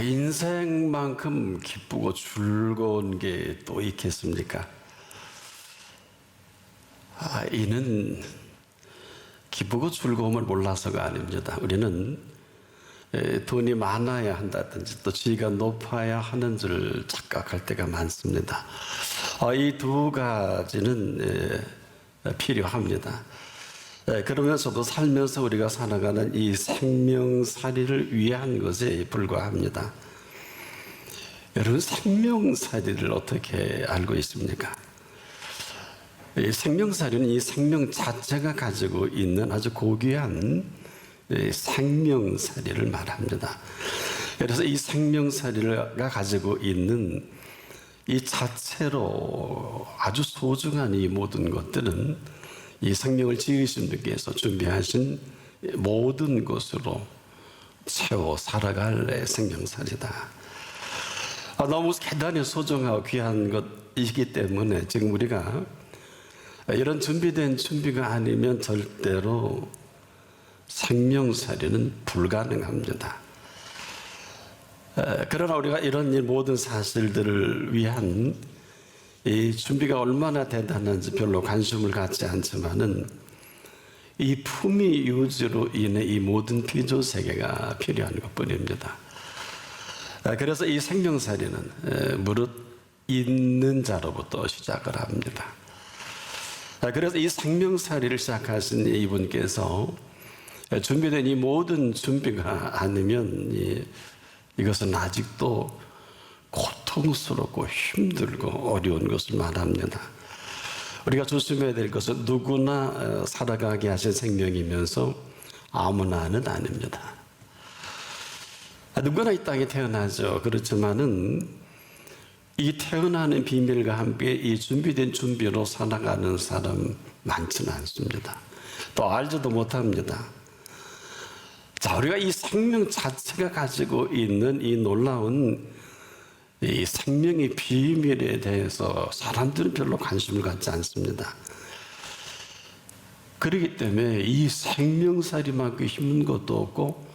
인생만큼 기쁘고 즐거운 게 또 있겠습니까? 이는 기쁘고 즐거움을 몰라서가 아닙니다. 우리는 돈이 많아야 한다든지 또 지위가 높아야 하는 줄 착각할 때가 많습니다. 이 두 가지는 필요합니다. 그러면서도 살면서 우리가 살아가는 이 생명살이를 위한 것에 불과합니다. 여러분, 생명살이를 어떻게 알고 있습니까? 이 생명살이는 이 생명 자체가 가지고 있는 아주 고귀한 생명살이를 말합니다. 그래서 이 생명살이가 가지고 있는 이 자체로 아주 소중한 이 모든 것들은 이 생명을 지으신 분께서 준비하신 모든 것으로 채워 살아갈 생명살이다. 너무 대단히 소중하고 귀한 것이기 때문에 지금 우리가 이런 준비된 준비가 아니면 절대로 생명살이는 불가능합니다. 그러나 우리가 이런 모든 사실들을 위한 이 준비가 얼마나 대단한지 별로 관심을 갖지 않지만은 이 품위 유지로 인해 이 모든 피조 세계가 필요한 것뿐입니다. 그래서 이 생명살이는 무릇 있는 자로부터 시작을 합니다. 그래서 이 생명살이를 시작하신 이분께서 준비된 이 모든 준비가 아니면 이것은 아직도 고통스럽고 힘들고 어려운 것을 말합니다. 우리가 조심해야 될 것은 누구나 살아가게 하신 생명이면서 아무나는 아닙니다. 누구나 이 땅에 태어나죠. 그렇지만은 이 태어나는 비밀과 함께 이 준비된 준비로 살아가는 사람 많지는 않습니다. 또 알지도 못합니다. 자, 우리가 이 생명 자체가 가지고 있는 이 놀라운 이 생명의 비밀에 대해서 사람들은 별로 관심을 갖지 않습니다. 그렇기 때문에 이 생명살이만큼 힘든 것도 없고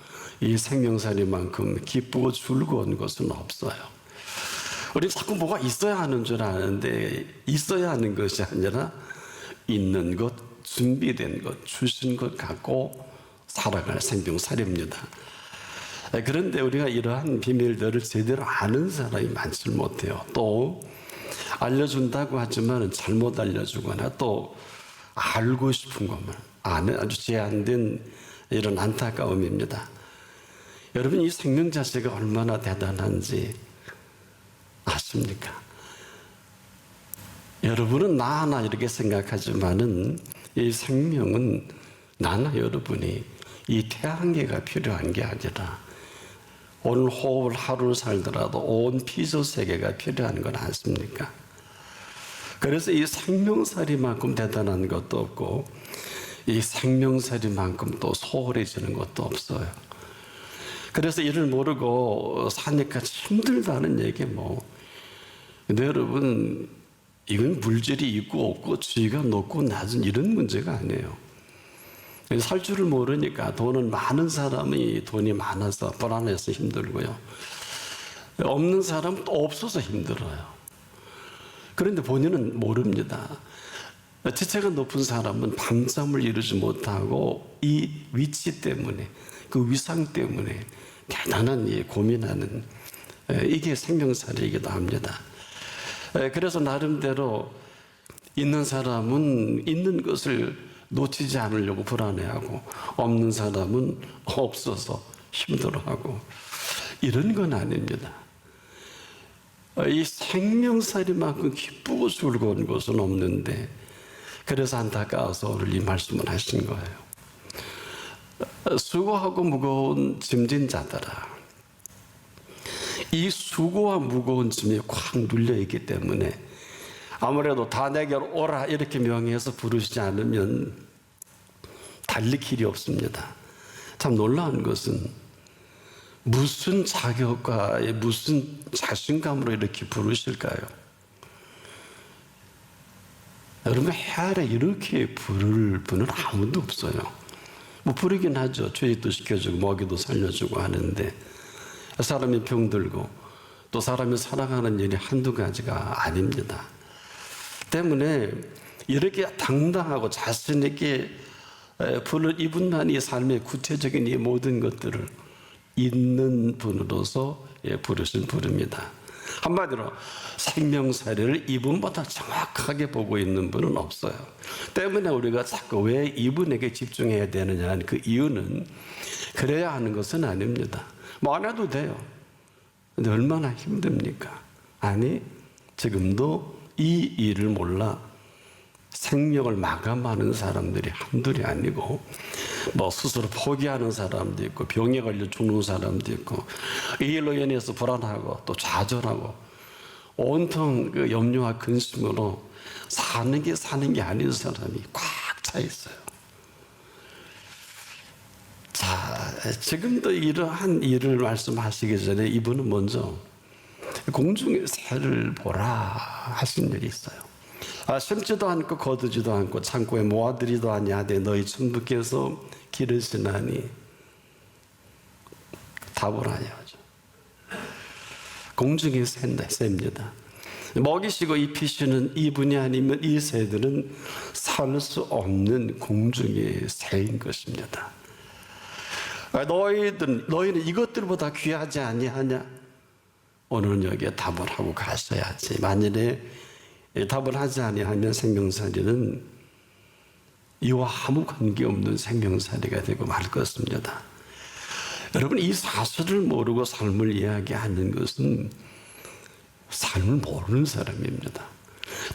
이 생명살이만큼 기쁘고 즐거운 것은 없어요. 우리는 자꾸 뭐가 있어야 하는 줄 아는데 있어야 하는 것이 아니라 있는 것, 준비된 것, 주신 것 갖고 살아갈 생명살이입니다. 그런데 우리가 이러한 비밀들을 제대로 아는 사람이 많지 못해요. 또 알려준다고 하지만 잘못 알려주거나 또 알고 싶은 것만 아는 아주 제한된 이런 안타까움입니다. 여러분, 이 생명 자체가 얼마나 대단한지 아십니까? 여러분은 나 하나 이렇게 생각하지만은 이 생명은 나나 여러분이 이 태양계가 필요한 게 아니라 오늘 호흡을 하루를 살더라도 온 피조 세계가 필요한 건 아십니까? 그래서 이 생명살이만큼 대단한 것도 없고 이 생명살이만큼 또 소홀해지는 것도 없어요. 그래서 이를 모르고 사니까 힘들다는 얘기 근데 여러분, 이건 물질이 있고 없고 지위가 높고 낮은 이런 문제가 아니에요. 살 줄을 모르니까 돈은 많은 사람이 돈이 많아서 불안해서 힘들고요. 없는 사람은 또 없어서 힘들어요. 그런데 본인은 모릅니다. 지체가 높은 사람은 밤잠을 이루지 못하고 이 위치 때문에 그 위상 때문에 대단한 고민하는 이게 생명살이이기도 합니다. 그래서 나름대로 있는 사람은 있는 것을 놓치지 않으려고 불안해하고 없는 사람은 없어서 힘들어하고 이런 건 아닙니다. 이 생명살이만큼 기쁘고 즐거운 것은 없는데 그래서 안타까워서 오늘 이 말씀을 하신 거예요. 수고하고 무거운 짐진 자들아, 이 수고와 무거운 짐이 꽉 눌려있기 때문에 아무래도 다 내게로 오라 이렇게 명해서 부르시지 않으면 달릴 길이 없습니다. 참 놀라운 것은 무슨 자격과 무슨 자신감으로 이렇게 부르실까요? 여러분, 해아래 이렇게 부를 분은 아무도 없어요. 부르긴 하죠. 죄도 시켜주고 먹이도 살려주고 하는데 사람이 병들고 또 사람이 살아가는 일이 한두 가지가 아닙니다. 때문에 이렇게 당당하고 자신 있게 부를 이분만이 삶의 구체적인 이 모든 것들을 있는 분으로서 부르신 부릅니다. 한마디로 생명사례를 이분보다 정확하게 보고 있는 분은 없어요. 때문에 우리가 자꾸 왜 이분에게 집중해야 되느냐 하는 그 이유는 그래야 하는 것은 아닙니다. 뭐 안 해도 돼요. 근데 얼마나 힘듭니까? 아니, 지금도 이 일을 몰라 생명을 마감하는 사람들이 한둘이 아니고 뭐 스스로 포기하는 사람도 있고 병에 걸려 죽는 사람도 있고 이 일로 인해서 불안하고 또 좌절하고 온통 그 염려와 근심으로 사는 게 아닌 사람이 꽉 차 있어요. 자, 지금도 이러한 일을 말씀하시기 전에 이분은 먼저 공중의 새를 보라 하신 일이 있어요. 심지도 않고 거두지도 않고 창고에 모아들이도 아니하되 너희 천부께서 기르시나니 답을 하야죠. 공중의 새입니다. 먹이시고 입히시는 이분이 아니면 이 새들은 살 수 없는 공중의 새인 것입니다. 너희는 이것들보다 귀하지 아니하냐? 오늘은 여기에 답을 하고 가셔야지. 만일에 답을 하지 아니하면 생명살이는 이와 아무 관계없는 생명살이가 되고 말 것입니다. 여러분, 이 사실을 모르고 삶을 이야기하는 것은 삶을 모르는 사람입니다.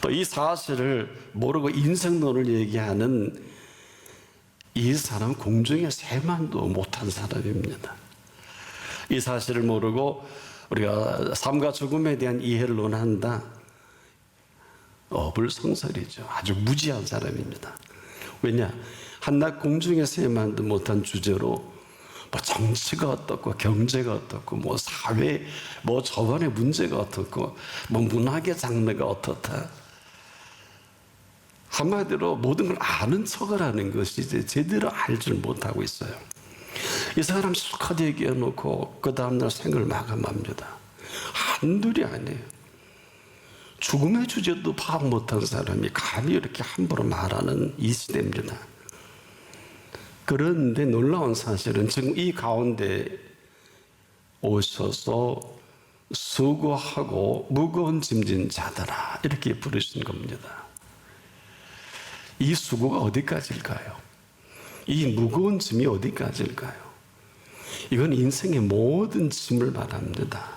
또 이 사실을 모르고 인생론을 얘기하는 이 사람은 공중의 새만도 못한 사람입니다. 이 사실을 모르고 우리가 삶과 죽음에 대한 이해를 논한다. 어불성설이죠. 아주 무지한 사람입니다. 왜냐? 한낱 공중의 새만도 못한 주제로 뭐 정치가 어떻고 경제가 어떻고 뭐 사회 뭐 저번의 문제가 어떻고 뭐 문학의 장르가 어떻다. 한마디로 모든 걸 아는 척을 하는 것이 이제 제대로 알지를 못하고 있어요. 이 사람 실컷 얘기해 놓고 그 다음날 생을 마감합니다. 한둘이 아니에요. 죽음의 주제도 파악 못한 사람이 감히 이렇게 함부로 말하는 이 시대입니다. 그런데 놀라운 사실은 지금 이 가운데 오셔서 수고하고 무거운 짐진 자들아 이렇게 부르신 겁니다. 이 수고가 어디까지일까요? 이 무거운 짐이 어디까지일까요? 이건 인생의 모든 짐을 말합니다.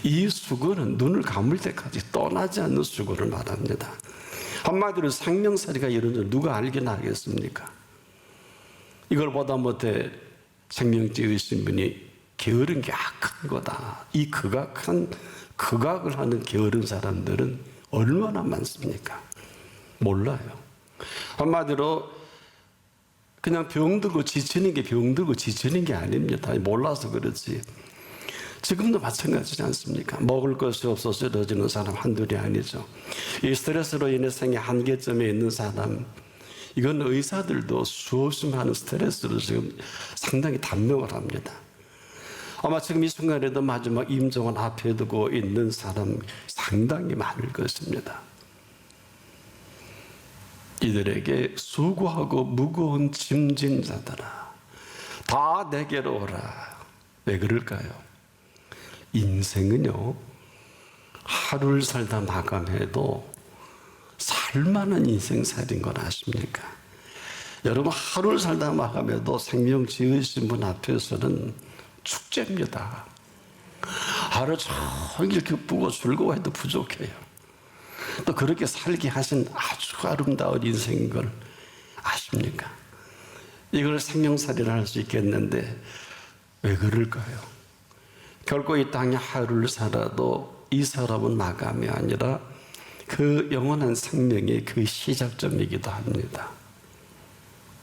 이 수고는 눈을 감을 때까지 떠나지 않는 수고를 말합니다. 한마디로 생명살이가 이런 줄 누가 알긴 하겠습니까? 이걸 보다 못해 생명지으신 분이 게으른 게 악한 거다. 이 극악을 하는 게으른 사람들은 얼마나 많습니까? 몰라요. 한마디로 그냥 병들고 지치는 게 아닙니다. 몰라서 그렇지. 지금도 마찬가지지 않습니까? 먹을 것이 없어서 쓰러지는 사람 한둘이 아니죠. 이 스트레스로 인해 생의 한계점에 있는 사람, 이건 의사들도 수없이 많은 스트레스로 지금 상당히 단명을 합니다. 아마 지금 이 순간에도 마지막 임종을 앞에 두고 있는 사람 상당히 많을 것입니다. 이들에게 수고하고 무거운 짐진 자들아 다 내게로 오라. 왜 그럴까요? 인생은요 하루를 살다 마감해도 살만한 인생살인 걸 아십니까? 여러분 하루를 살다 마감해도 생명 지으신 분 앞에서는 축제입니다. 하루 종일 기쁘고 즐거워해도 부족해요. 또 그렇게 살게 하신 아주 아름다운 인생인 걸 아십니까? 이걸 생명살이라 할 수 있겠는데 왜 그럴까요? 결코 이 땅에 하루를 살아도 이 사람은 마감이 아니라 그 영원한 생명의 그 시작점이기도 합니다.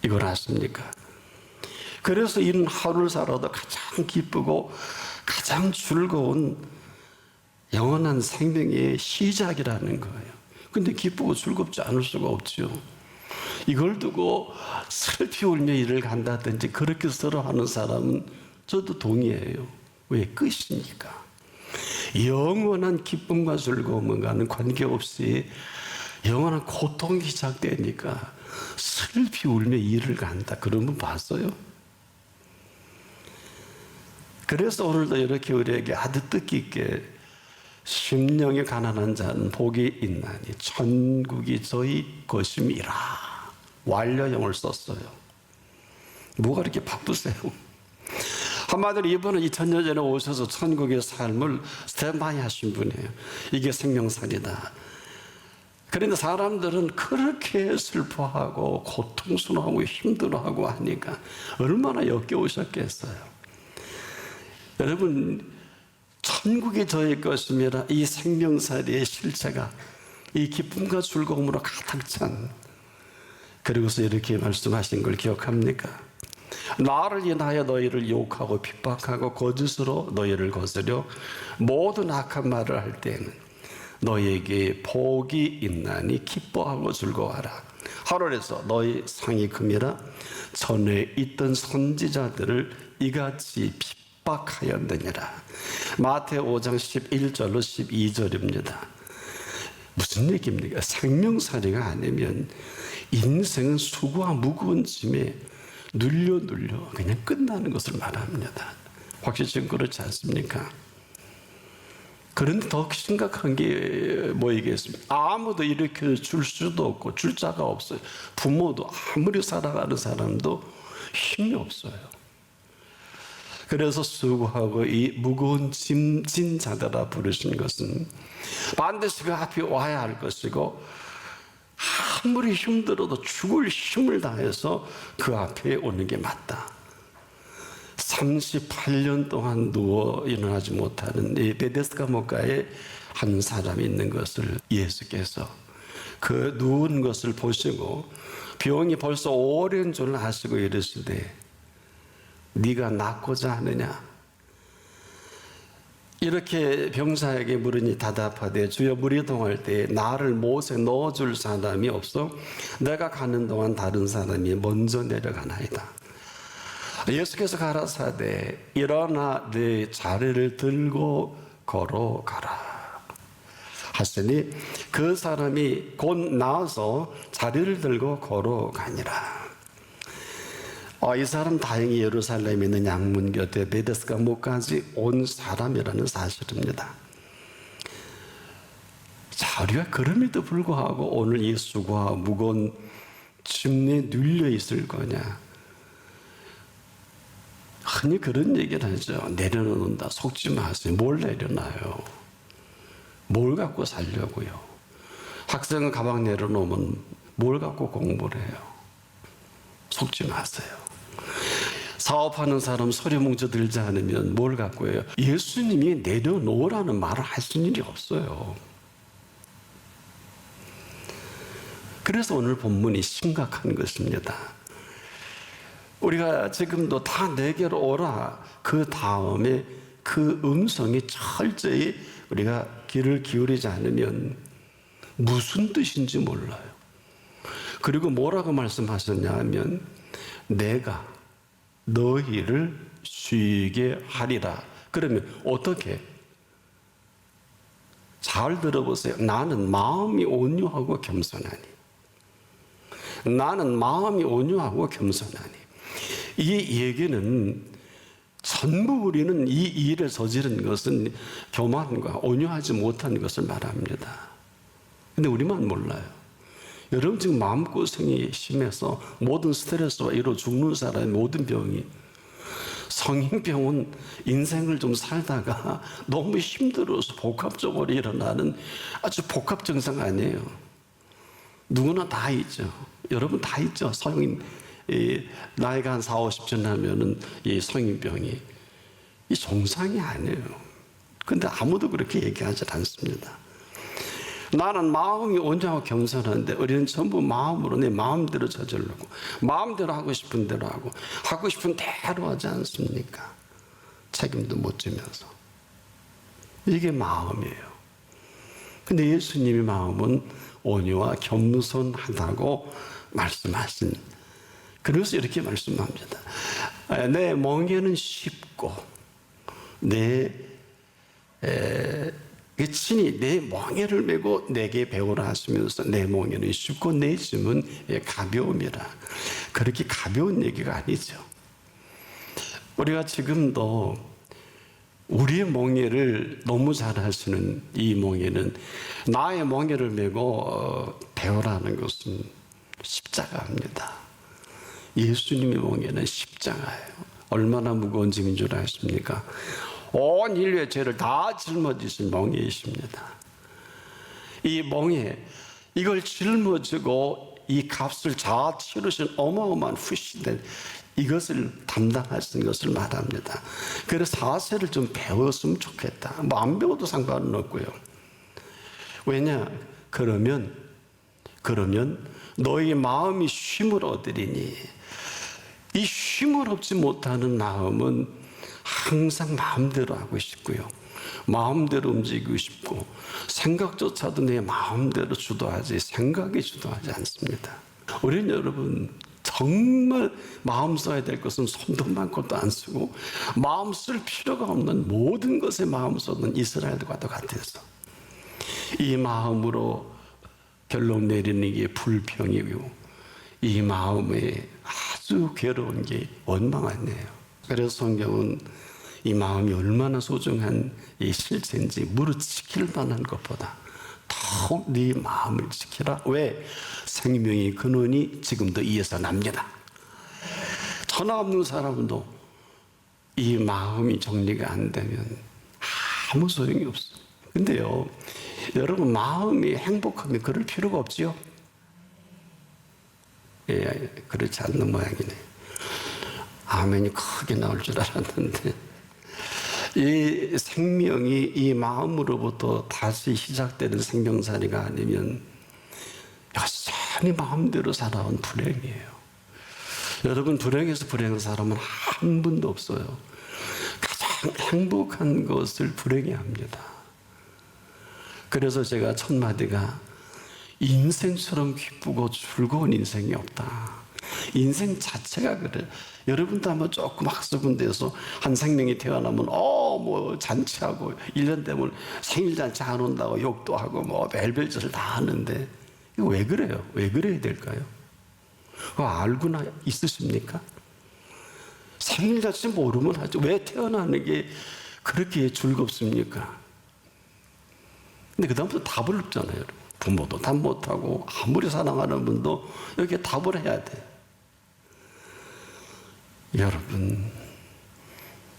이걸 아십니까? 그래서 이런 하루를 살아도 가장 기쁘고 가장 즐거운 영원한 생명의 시작이라는 거예요. 근데 기쁘고 즐겁지 않을 수가 없죠. 이걸 두고 슬피 울며 일을 간다든지 그렇게 서러워하는 사람은 저도 동의해요. 왜? 끝이니까. 영원한 기쁨과 즐거움과는 관계없이 영원한 고통이 시작되니까 슬피 울며 이를 간다. 그런 분 봤어요? 그래서 오늘도 이렇게 우리에게 아주 뜻깊게 심령이 가난한 자는 복이 있나니 천국이 저희 것임이라 완료형을 썼어요. 뭐가 이렇게 바쁘세요? 한마디로 이분은 2000년 전에 오셔서 천국의 삶을 스탠바이 하신 분이에요. 이게 생명살이다. 그런데 사람들은 그렇게 슬퍼하고 고통스러워하고 힘들어하고 하니까 얼마나 역겨우셨겠어요. 여러분, 천국이 저의 것임이라 이 생명살이의 실체가 이 기쁨과 즐거움으로 가득 찬, 그리고서 이렇게 말씀하신 걸 기억합니까? 나를 인하여 너희를 욕하고 핍박하고 거짓으로 너희를 거스려 모든 악한 말을 할 때에는 너희에게 복이 있나니 기뻐하고 즐거워하라. 하늘에서 너희 상이 금이라 전에 있던 선지자들을 이같이 핍박하였느니라. 마태오 5장 11절로 12절입니다. 무슨 얘기입니까? 생명살이가 아니면 인생은 수고와 무거운 짐에 눌려 그냥 끝나는 것을 말합니다. 확실히 지금 그렇지 않습니까? 그런데 더 심각한 게 뭐이겠습니까? 아무도 일으켜 줄 수도 없고 줄 자가 없어요. 부모도 아무리 살아가는 사람도 힘이 없어요. 그래서 수고하고 이 무거운 짐진 자들아 부르신 것은 반드시 그 앞에 와야 할 것이고 아무리 힘들어도 죽을 힘을 다해서 그 앞에 오는 게 맞다. 38년 동안 누워 일어나지 못하는 이 베데스다 목가에 한 사람이 있는 것을 예수께서 그 누운 것을 보시고 병이 벌써 오랜 줄 아시고 이르시되 네가 낫고자 하느냐? 이렇게 병사에게 물으니 대답하되 주여 물이 동할 때에 나를 못에 넣어줄 사람이 없어 내가 가는 동안 다른 사람이 먼저 내려가나이다. 예수께서 가라사대 일어나 네 자리를 들고 걸어가라 하시니 그 사람이 곧 나와서 자리를 들고 걸어가니라. 이 사람 다행히 예루살렘에 있는 양문 곁에 베데스다 목까지 온 사람이라는 사실입니다. 자, 우리가 그럼에도 불구하고 오늘 이 수고와 무거운 짐에 눌려 있을 거냐? 흔히 그런 얘기를 하죠. 내려놓는다. 속지 마세요. 뭘 내려놔요? 뭘 갖고 살려고요? 학생은 가방 내려놓으면 뭘 갖고 공부를 해요? 속지 마세요. 사업하는 사람 소리 뭉쳐 들지 않으면 뭘 갖고 해요? 예수님이 내려놓으라는 말을 하신 일이 없어요. 그래서 오늘 본문이 심각한 것입니다. 우리가 지금도 다 내게로 오라. 그 다음에 그 음성이 철저히 우리가 귀를 기울이지 않으면 무슨 뜻인지 몰라요. 그리고 뭐라고 말씀하셨냐 하면 내가 너희를 쉬게 하리라. 그러면 어떻게? 잘 들어보세요. 나는 마음이 온유하고 겸손하니. 나는 마음이 온유하고 겸손하니. 이 얘기는 전부 우리는 이 일을 저지른 것은 교만과 온유하지 못한 것을 말합니다. 근데 우리만 몰라요. 여러분 지금 마음고생이 심해서 모든 스트레스와 이로 죽는 사람의 모든 병이, 성인병은 인생을 좀 살다가 너무 힘들어서 복합적으로 일어나는 아주 복합 증상 아니에요. 누구나 다 있죠. 여러분 다 있죠. 성인 나이가 한 40, 50쯤 하면은 이 성인병이 이 정상이 아니에요. 근데 아무도 그렇게 얘기하지 않습니다. 나는 마음이 온유하고 겸손한데 우리는 전부 마음으로 내 마음대로 저지르고 마음대로 하고 싶은 대로 하고 싶은 대로 하지 않습니까? 책임도 못 지면서. 이게 마음이에요. 근데 예수님의 마음은 온유와 겸손하다고 말씀하신, 그래서 이렇게 말씀합니다. 내 멍에는 쉽고 친히 내 멍에를 메고 내게 배우라 하시면서 내 멍에는 쉽고 내 짐은 가벼움이라. 그렇게 가벼운 얘기가 아니죠. 우리가 지금도 우리의 멍에를 너무 잘 하시는 이 멍에는 나의 멍에를 메고 배우라는 것은 십자가입니다. 예수님의 멍에는 십자가예요. 얼마나 무거운 짐인 줄 아십니까? 온 인류의 죄를 다 짊어지신 멍에이십니다. 이 멍에, 이걸 짊어지고 이 값을 다 치르신 어마어마한 후시된 이것을 담당하시는 것을 말합니다. 그래서 사세를 좀 배웠으면 좋겠다. 뭐 안 배워도 상관은 없고요. 왜냐? 그러면 너희 마음이 쉼을 얻으리니, 이 쉼을 얻지 못하는 마음은 항상 마음대로 하고 싶고요, 마음대로 움직이고 싶고, 생각조차도 내 마음대로 주도하지 생각이 주도하지 않습니다. 우리는 여러분 정말 마음 써야 될 것은 손도 많고도 안 쓰고, 마음 쓸 필요가 없는 모든 것에 마음 쏟는 이스라엘과도 같아서 이 마음으로 결론 내리는 게 불평이고, 이 마음에 아주 괴로운 게 원망이네요. 그래서 성경은 이 마음이 얼마나 소중한 이 실체인지 무릇지킬 만한 것보다 더욱 네 마음을 지키라. 왜? 생명의 근원이 지금도 이에서 납니다. 전화 없는 사람도 이 마음이 정리가 안 되면 아무 소용이 없어요. 근데요, 여러분 마음이 행복하면 그럴 필요가 없지요? 예, 그렇지 않는 모양이네. 아멘이 크게 나올 줄 알았는데, 이 생명이 이 마음으로부터 다시 시작되는 생명살이가 아니면 여전히 마음대로 살아온 불행이에요. 여러분, 불행해서 불행한 사람은 한 분도 없어요. 가장 행복한 것을 불행해합니다. 그래서 제가 첫 마디가 인생처럼 기쁘고 즐거운 인생이 없다. 인생 자체가 그래. 여러분도 한번 조금 학습은 돼서 한 생명이 태어나면 뭐 잔치하고 1년 되면 생일 잔치 안 온다고 욕도 하고 뭐 별별짓을 다 하는데, 이거 왜 그래요? 왜 그래야 될까요? 그거 알고나 있으십니까? 생일 잔치 모르면 하죠. 왜 태어나는 게 그렇게 즐겁습니까? 근데 그 다음부터 답을 없잖아요. 여러분. 부모도 답 못하고 아무리 사랑하는 분도 여기에 답을 해야 돼. 여러분,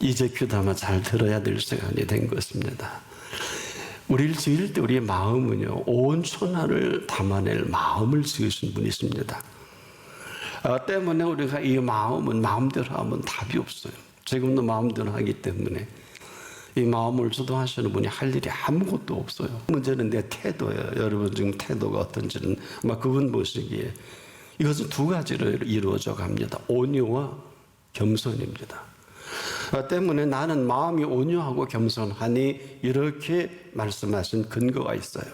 이제 귀담아 잘 들어야 될 시간이 된 것입니다. 우리를 지을 때 우리의 마음은요, 온 천하를 담아낼 마음을 지으신 분이십니다. 때문에 우리가 이 마음은 마음대로 하면 답이 없어요. 지금도 마음대로 하기 때문에 이 마음을 주도하시는 분이 할 일이 아무것도 없어요. 문제는 내 태도예요. 여러분 지금 태도가 어떤지는 아마 그분 보시기에 이것은 두 가지로 이루어져 갑니다. 온유와 겸손입니다. 때문에 나는 마음이 온유하고 겸손하니 이렇게 말씀하신 근거가 있어요.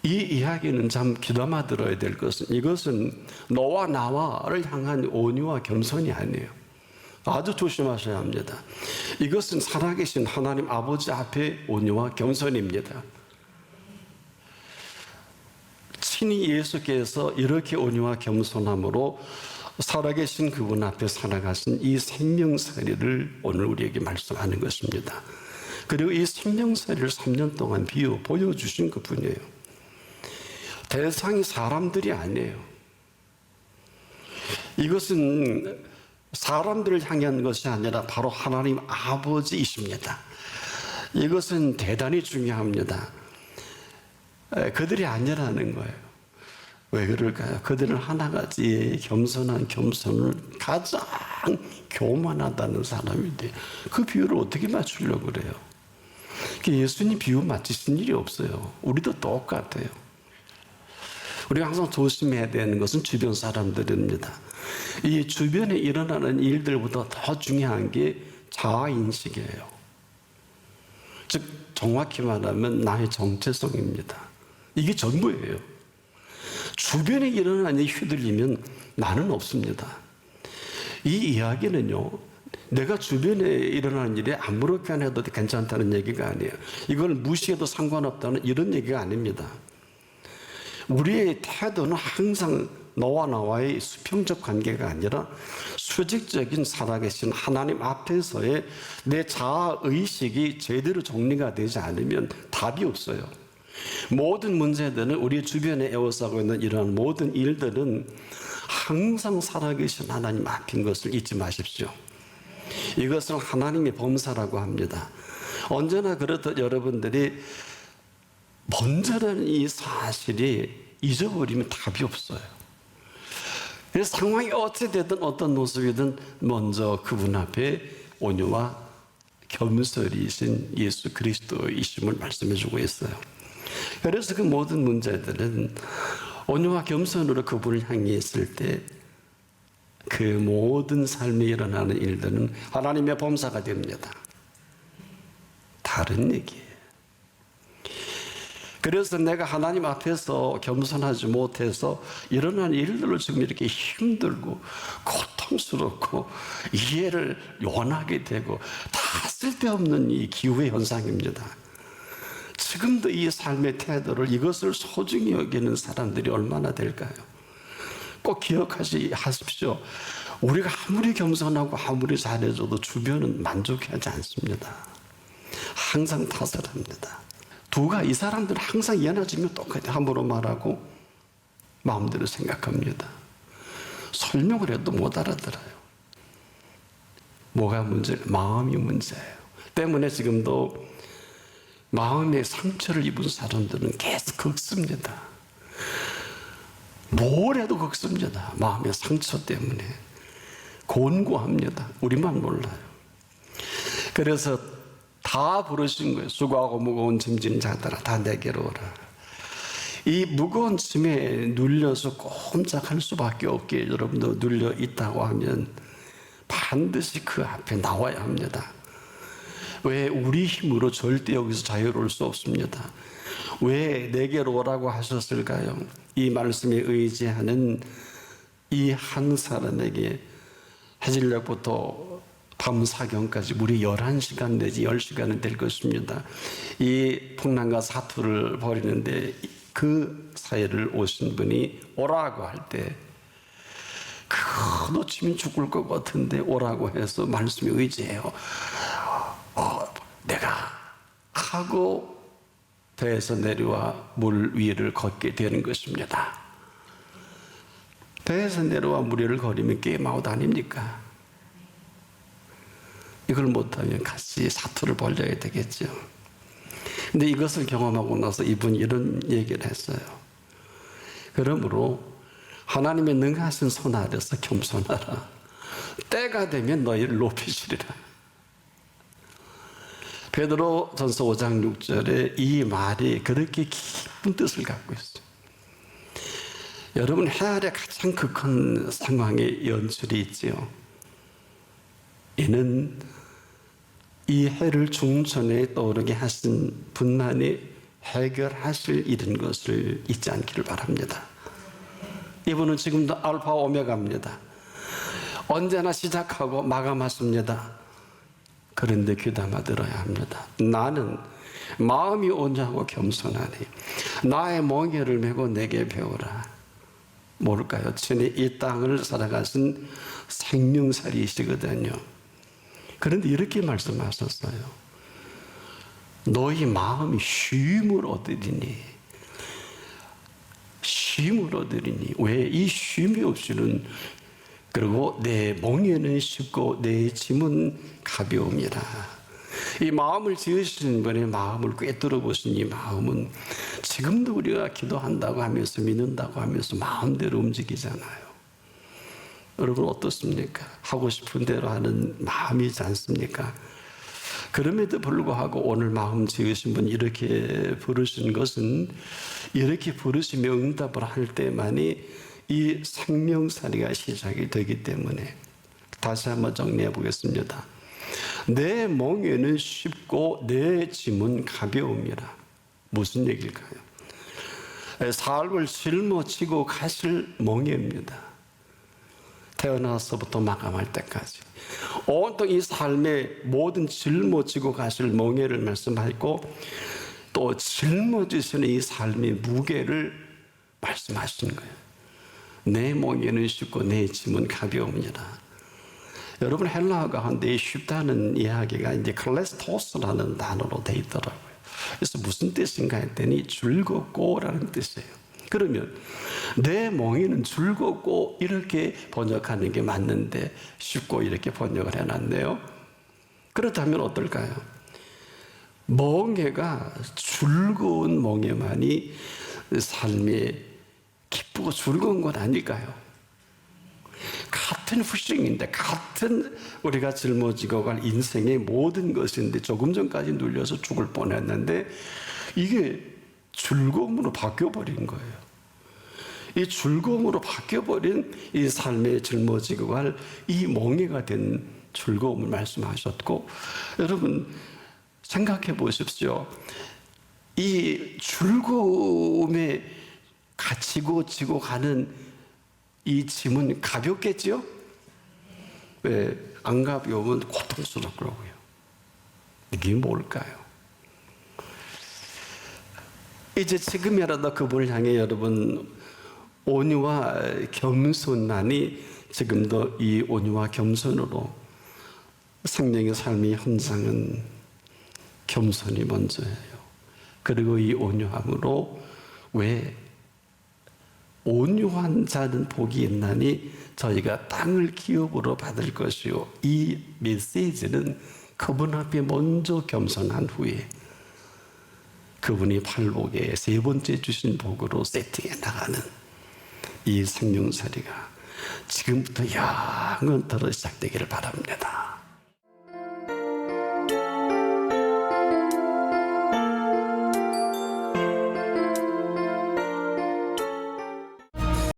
이 이야기는 참 귀담아 들어야 될 것은, 이것은 너와 나와를 향한 온유와 겸손이 아니에요. 아주 조심하셔야 합니다. 이것은 살아계신 하나님 아버지 앞에 온유와 겸손입니다. 친히 예수께서 이렇게 온유와 겸손함으로 살아계신 그분 앞에 살아가신 이 생명살이를 오늘 우리에게 말씀하는 것입니다. 그리고 이 생명살이를 3년 동안 보여주신 그분이에요. 대상이 사람들이 아니에요. 이것은 사람들을 향한 것이 아니라 바로 하나님 아버지이십니다. 이것은 대단히 중요합니다. 그들이 아니라는 거예요. 왜 그럴까요? 그들은 하나같이 겸손한 겸손을 가장 교만하다는 사람인데 그 비유를 어떻게 맞추려고 그래요? 예수님 비유 맞추신 일이 없어요. 우리도 똑같아요. 우리가 항상 조심해야 되는 것은 주변 사람들입니다. 이 주변에 일어나는 일들보다 더 중요한 게 자아인식이에요. 즉 정확히 말하면 나의 정체성입니다. 이게 전부예요. 주변에 일어나는 일이 휘둘리면 나는 없습니다. 이 이야기는요, 내가 주변에 일어나는 일에 아무렇게 안 해도 괜찮다는 얘기가 아니에요. 이걸 무시해도 상관없다는 이런 얘기가 아닙니다. 우리의 태도는 항상 너와 나와의 수평적 관계가 아니라 수직적인 살아계신 하나님 앞에서의 내 자아의식이 제대로 정리가 되지 않으면 답이 없어요. 모든 문제들은 우리 주변에 에워싸고 있는 이러한 모든 일들은 항상 살아계신 하나님 앞인 것을 잊지 마십시오. 이것을 하나님의 범사라고 합니다. 언제나 그렇듯 여러분들이 먼저라는 이 사실이 잊어버리면 답이 없어요. 그래서 상황이 어찌 되든 어떤 모습이든 먼저 그분 앞에 온유와 겸손이신 예수 그리스도이심을 말씀해 주고 있어요. 그래서 그 모든 문제들은 온유와 겸손으로 그분을 향해 있을 때 그 모든 삶에 일어나는 일들은 하나님의 범사가 됩니다. 다른 얘기예요. 그래서 내가 하나님 앞에서 겸손하지 못해서 일어나는 일들을 지금 이렇게 힘들고 고통스럽고 이해를 원하게 되고 다 쓸데없는 이 기후의 현상입니다. 지금도 이 삶의 태도를 이것을 소중히 여기는 사람들이 얼마나 될까요? 꼭 기억하십시오. 우리가 아무리 겸손하고 아무리 잘해줘도 주변은 만족하지 않습니다. 항상 탓을 합니다. 이 사람들은 항상 연해지면 똑같이 함부로 말하고 마음대로 생각합니다. 설명을 해도 못 알아들어요. 뭐가 문제예요? 마음이 문제예요. 때문에 지금도 마음의 상처를 입은 사람들은 계속 긁습니다. 뭘 해도 긁습니다. 마음의 상처 때문에 곤고합니다. 우리만 몰라요. 그래서 다 부르신 거예요. 수고하고 무거운 짐진 자들아 다 내게로 오라. 이 무거운 짐에 눌려서 꼼짝할 수밖에 없게 여러분도 눌려 있다고 하면 반드시 그 앞에 나와야 합니다. 왜? 우리 힘으로 절대 여기서 자유로울 수 없습니다. 왜 내게로 오라고 하셨을까요? 이 말씀에 의지하는 이 한 사람에게 해질녘부터 밤 사경까지 무려 11시간 내지 10시간은 될 것입니다. 이 풍랑과 사투를 벌이는데 그 사이를 오신 분이 오라고 할 때 그거 놓치면 죽을 것 같은데 오라고 해서 말씀에 의지해요. 내가 하고 배에서 내려와 물 위를 걷게 되는 것입니다. 배에서 내려와 물 위를 걸으면 게임아웃 아닙니까? 이걸 못하면 같이 사투를 벌려야 되겠죠. 근데 이것을 경험하고 나서 이분이 이런 얘기를 했어요. 그러므로 하나님의 능하신 손 아래서 겸손하라. 때가 되면 너희를 높이시리라. 베드로전서 5장 6절에 이 말이 그렇게 깊은 뜻을 갖고 있어요. 여러분, 해 아래 가장 극한 상황의 연출이 있지요. 이는 이 해를 중천에 떠오르게 하신 분만이 해결하실 일인 것을 잊지 않기를 바랍니다. 이분은 지금도 알파 오메가입니다. 언제나 시작하고 마감하십니다. 그런데 귀담아 들어야 합니다. 나는 마음이 온유하고 겸손하니 나의 멍에를 메고 내게 배우라. 뭘까요? 친히 이 땅을 살아가신 생명살이시거든요. 그런데 이렇게 말씀하셨어요. 너희 마음이 쉼을 얻으리니. 쉼을 얻으리니. 왜? 이 쉼이 없이는, 그리고 내 멍에는 쉽고 내 짐은 가벼움이라. 이 마음을 지으신 분의 마음을 꿰뚫어 보신 이 마음은 지금도 우리가 기도한다고 하면서 믿는다고 하면서 마음대로 움직이잖아요. 여러분 어떻습니까? 하고 싶은 대로 하는 마음이지 않습니까? 그럼에도 불구하고 오늘 마음 지으신 분 이렇게 부르신 것은 이렇게 부르시며 응답을 할 때만이 이 생명살이가 시작이 되기 때문에 다시 한번 정리해 보겠습니다. 내 멍에는 쉽고 내 짐은 가벼움이라. 무슨 얘기일까요? 삶을 짊어지고 가실 멍에입니다. 태어나서부터 마감할 때까지 온통 이 삶의 모든 짊어지고 가실 멍에를 말씀하고 또 짊어지시는 이 삶의 무게를 말씀하시는 거예요. 내 멍에는 쉽고 내 짐은 가벼우니라. 여러분, 헬라어 가운데 쉽다는 이야기가 이제 클레스토스라는 단어로 돼 있더라고요. 그래서 무슨 뜻인가 했더니 즐겁고라는 뜻이에요. 그러면 내 멍에는 즐겁고 이렇게 번역하는 게 맞는데 쉽고 이렇게 번역을 해놨네요. 그렇다면 어떨까요? 멍에가 즐거운 멍에만이 삶이 기쁘고 즐거운 건 아닐까요? 같은 후싱인데, 같은 우리가 짊어지고 갈 인생의 모든 것인데 조금 전까지 눌려서 죽을 뻔했는데 이게 즐거움으로 바뀌어버린 거예요. 이 즐거움으로 바뀌어버린 이 삶에 짊어지고 갈 이 멍에가 된 즐거움을 말씀하셨고, 여러분 생각해 보십시오. 이 즐거움에 갇히고 지고 가는 이 짐은 가볍겠지요? 왜 안 가벼우면 고통스럽더라고요. 이게 뭘까요? 이제 지금이라도 그분을 향해 여러분 온유와 겸손하니 지금도 이 온유와 겸손으로 생명의 삶의 현장은 겸손이 먼저예요. 그리고 이 온유함으로 왜 온유한 자는 복이 있나니 저희가 땅을 기업으로 받을 것이요. 이 메시지는 그분 앞에 먼저 겸손한 후에 그분이 팔복에 세 번째 주신 복으로 세팅해 나가는 이 생명살이가 지금부터 영원토록 시작되기를 바랍니다.